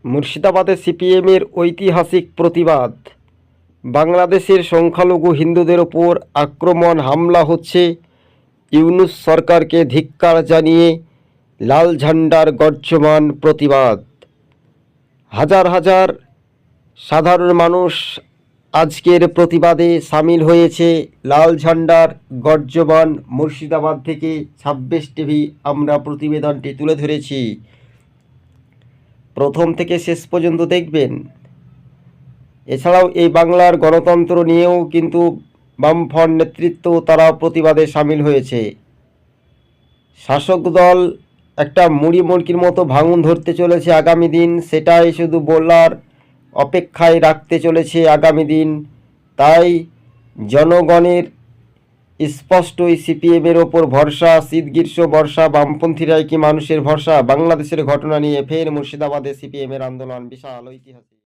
মুর্শিদাবাদে সিপিএমের ঐতিহাসিক প্রতিবাদ। বাংলাদেশের সংখ্যালঘু হিন্দুদের ওপর আক্রমণ হামলা হচ্ছে। ইউনূস সরকারকে ধিক্কার জানিয়ে লাল ঝান্ডার গর্জমান প্রতিবাদ। হাজার হাজার সাধারণ মানুষ আজকের প্রতিবাদে সামিল হয়েছে। লাল ঝান্ডার গর্জমান মুর্শিদাবাদ থেকে 26 টিভি আমরা প্রতিবেদনটি তুলে ধরেছি। প্রথম থেকে শেষ পর্যন্ত দেখবেন। এছাড়াও এই বাংলার গণতন্ত্র নিয়েও কিন্তু বামফ্রন্ট নেতৃত্ব তারা প্রতিবাদে সামিল হয়েছে। শাসক দল একটা মুড়ি মুড়কির মতো ভাঙন ধরতে চলেছে আগামী দিন, সেটাই শুধু বলার অপেক্ষায় রাখতে চলেছে আগামী দিন। তাই জনগণের স্পষ্টই সিপিএমের ওপর ভরসা। শীত গ্রীষ্ম বর্ষা, বামপন্থীরাই কি মানুষের ভরসা? বাংলাদেশের ঘটনা নিয়ে ফের মুর্শিদাবাদে সিপিএমের আন্দোলন, বিশাল ঐতিহাসিক।